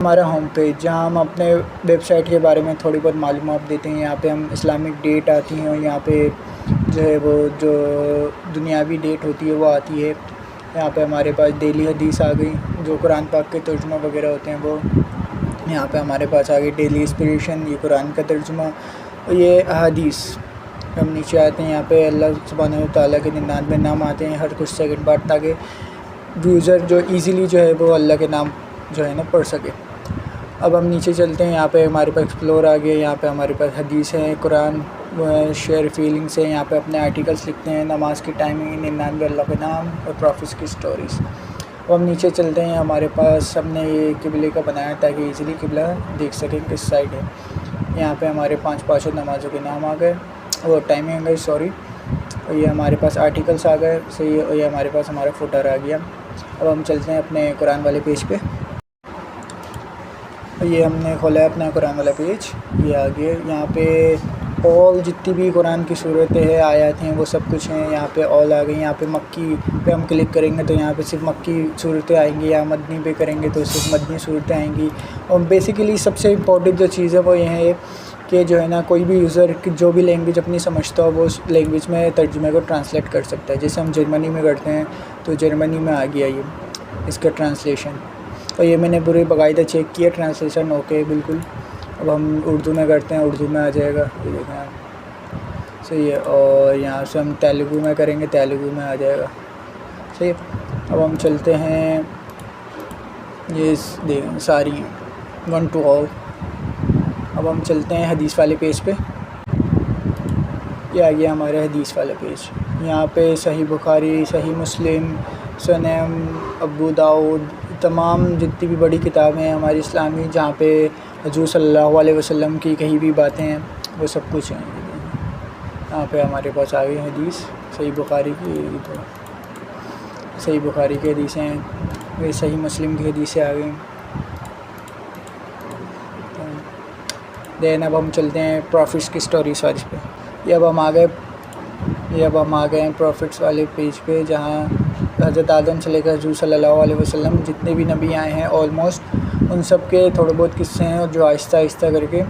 हमारा home page, जहाँ हम अपने वेबसाइट के बारे में थोड़ी बहुत मालूमात देते हैं। यहाँ पे हम इस्लामिक डेट आती हैं और यहाँ पे जो है वो जो दुनियावी डेट होती है वो आती है। यहाँ पे हमारे पास डेली हदीस आ गई, जो कुरान पाक के तर्जुमा वगैरह होते हैं वो यहाँ पे हमारे पास आ गई। डेली इंस्पिरेशन, ये कुरान का तर्जुमा, और ये अहादीस। हम नीचे आते हैं, यहाँ पे अल्लाह सुब्हानहू व तआला के 99 नाम आते हैं हर कुछ सेकंड बाद, ताकि यूज़र जो इजीली जो है वो अल्लाह के नाम जो है ना पढ़ सके। अब हम नीचे चलते हैं, यहाँ पे हमारे पास एक्सप्लोर आ गया। यहाँ पे हमारे पास हदीस है, कुरान शेयर फीलिंग्स है। यहाँ पे अपने आर्टिकल्स लिखते हैं, नमाज की टाइमिंग, 99 अल्लाह के नाम और प्रॉफिट्स की स्टोरीज़। अब हम नीचे चलते हैं, हमारे पास हमने ये किबले का बनाया ताकि इजीली किबला देख सकें किस साइड है। यहाँ पे हमारे पाँचों नमाज़ों के नाम आ गए और टाइमिंग आ गई, सॉरी। और ये हमारे पास आर्टिकल्स आ गए, सही है। और ये हमारे पास हमारा फुटर आ गया। अब हम चलते हैं अपने कुरान वाले पेज पे। ये हमने खोला है अपना कुरान वाला पेज, ये आ गया। यहाँ पे ऑल जितनी भी कुरान की सूरतें हैं, आयत हैं, वो सब कुछ हैं। यहाँ पे ऑल आ गई। यहाँ पे मक्की पे हम क्लिक करेंगे तो यहाँ पे सिर्फ मक्की सूरतें आएंगी, या मदनी पे करेंगे तो सिर्फ मदनी सूरतें आएंगी। और बेसिकली सबसे इम्पोर्टेंट जो चीज़ है वो ये है कि जो है ना, कोई भी यूज़र जो भी लैंग्वेज अपनी समझता हो वो उस लैंग्वेज में तर्जुमे को ट्रांसलेट कर सकता है। जैसे हम जर्मनी में करते हैं तो जर्मनी में आ गया ये इसका ट्रांसलेशन। और ये मैंने पूरी बाकायदा चेक किया, ट्रांसलेशन ओके बिल्कुल। अब हम उर्दू में करते हैं, उर्दू में आ जाएगा, ये देखें आप, सही है। और यहाँ से हम तेलुगु में करेंगे, तेलुगु में आ जाएगा, सही है। अब हम चलते हैं, ये देखें सारी हैं 1 to all। अब हम चलते हैं हदीस वाले पेज पे। ये आ गया हमारे हदीस वाला पेज। यहाँ पे सही बुखारी, सही मुस्लिम, सुनन, अबू दाऊद, तमाम जितनी भी बड़ी किताबें हैं हमारी इस्लामी, जहाँ पे हजूर सल्लल्लाहु अलैहि वसल्लम की कहीं भी बातें हैं, वो सब कुछ हैं। यहाँ पे हमारे पास आ गई हदीस सही बुखारी की, तो सही बुखारी की हदीसें हैं। वे सही मुस्लिम की हदीसें आ गई। देन अब हम चलते हैं प्रॉफिट्स की स्टोरीज वाली पे। ये अब हम आ गए हैं प्रॉफिट्स वाले पेज पे, जहाँ हज़रत आदम से लेकर हजूर सल्लल्लाहु अलैहि वसल्लम जितने भी नबी आए हैं ऑलमोस्ट उन सब के थोड़े बहुत किस्से हैं, और जो आहिस्ता आहिस्ता करके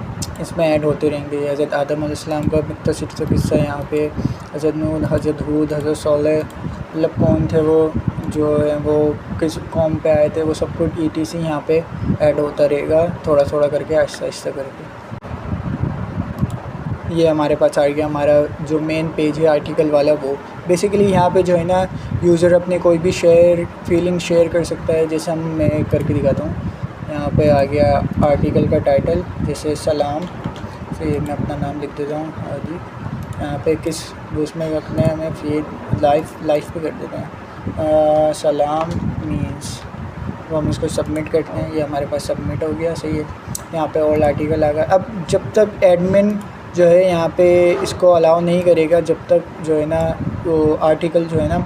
इसमें ऐड होते रहेंगे। हज़रत आदम अलैहिस्सलाम का मुख्तसर सा किस्सा यहाँ पे, हज़रत नूह, हज़रत हूद, हज़रत सोलेह, मतलब कौन थे वो, जो है वो किस कौम पे आए थे, वो सब कुछ ETC यहाँ पे ऐड होता रहेगा थोड़ा थोड़ा करके, आहिस्ता आहिस्ता करके। ये हमारे पास आ गया हमारा जो मेन पेज है आर्टिकल वाला। वो बेसिकली यहाँ पे जो है ना, यूज़र अपने कोई भी फीलिंग शेयर कर सकता है। जैसे मैं करके दिखाता हूँ। यहाँ पे आ गया आर्टिकल का टाइटल, जैसे सलाम, फिर मैं अपना नाम लिख देता हूँ आदि। यहाँ पे किस उसमें अपने हमें फिर लाइफ पे कर देते हैं सलाम मीन्स, वो हम इसको सबमिट करते हैं। ये हमारे पास सबमिट हो गया, सही है। यहाँ पे ऑल आर्टिकल आ गया। अब जब तक एडमिन जो है यहाँ पे इसको अलाउ नहीं करेगा, जब तक जो है ना वो आर्टिकल जो है ना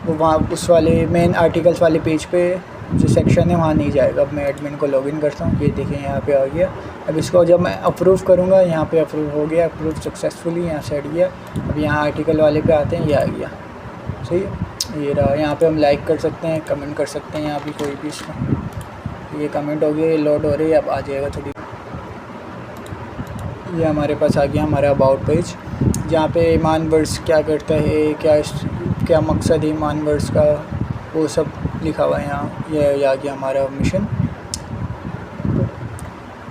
वो वहाँ उस वाले मेन आर्टिकल्स वाले पेज पे जो सेक्शन है वहाँ नहीं जाएगा। अब मैं एडमिन को लॉगिन करता हूँ, ये देखें यहाँ पे आ गया। अब इसको जब मैं अप्रूव करूँगा, यहाँ पे अप्रूव हो गया, अप्रूव सक्सेसफुली, यहाँ से हट गया। अब यहाँ आर्टिकल वाले पे आते हैं, ये आ गया, सही है। ये रहा, यहाँ पे हम लाइक कर सकते हैं, कमेंट कर सकते हैं, यहाँ भी कोई भी इसमें। ये कमेंट हो गया, ये लोड हो रही है, अब आ जाएगा थोड़ी। ये हमारे पास आ गया हमारा अबाउट पेज, जहाँ पे ईमान वर्ड्स क्या करता है, क्या मकसद है ईमान वर्ड्स का, वो सब लिखा हुआ है यहाँ। ये आ गया हमारा मिशन।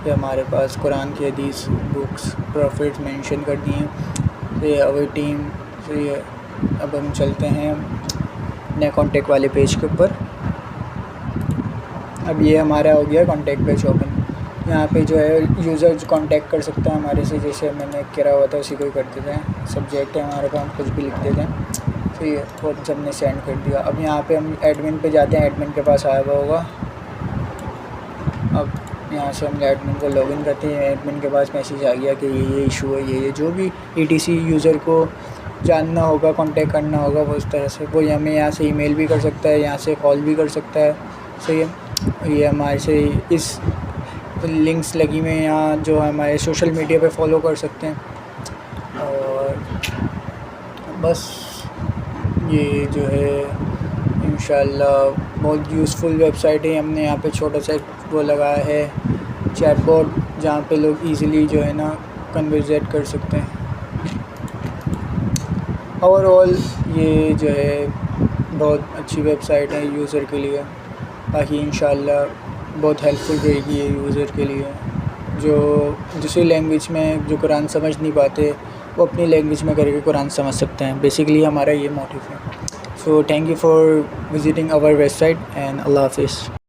ये हमारे पास कुरान की हदीस बुक्स प्रॉफिट्स मेंशन कर दिए हैं। ये अवर टीम, तो ये अब हम चलते हैं नए कॉन्टेक्ट वाले पेज के ऊपर। अब ये हमारा हो गया कॉन्टेक्ट पेज ओपन। यहाँ पे जो है यूज़र जो कांटेक्ट कर सकता है हमारे से, जैसे मैंने करा हुआ था उसी को ही कर देते हैं। सब्जेक्ट है हमारे पास, कुछ भी लिख देते हैं, तो ये वो सबने सेंड कर दिया। अब यहाँ पे हम एडमिन पे जाते हैं, एडमिन के पास आया हुआ होगा। अब यहाँ से हम एडमिन को लॉगिन करते हैं, एडमिन के पास मैसेज आ गया कि ये इशू है, ये जो भी ETC यूज़र को जानना होगा, कांटेक्ट करना होगा, वो उस तरह से वो हमें यहाँ से ईमेल भी कर सकता है, यहाँ से कॉल भी कर सकता है, सही है। ये हमारे से इस लिंक्स लगी हुई हैं यहाँ, जो हमारे सोशल मीडिया पे फॉलो कर सकते हैं। और बस ये जो है इंशाल्लाह बहुत यूज़फुल वेबसाइट है। हमने यहाँ पे छोटा सा वो लगाया है चैटबॉट, जहाँ पे लोग इजीली जो है ना कन्वर्सेट कर सकते हैं। ओवरऑल ये जो है बहुत अच्छी वेबसाइट है यूज़र के लिए, बाकी इंशाल्लाह बहुत हेल्पफुल रहेगी ये यूज़र के लिए जो दूसरी लैंग्वेज में जो कुरान समझ नहीं पाते वो अपनी लैंग्वेज में करके कुरान समझ सकते हैं। बेसिकली हमारा ये मोटिव है। So thank you for visiting our website and अल्लाह हाफिज़।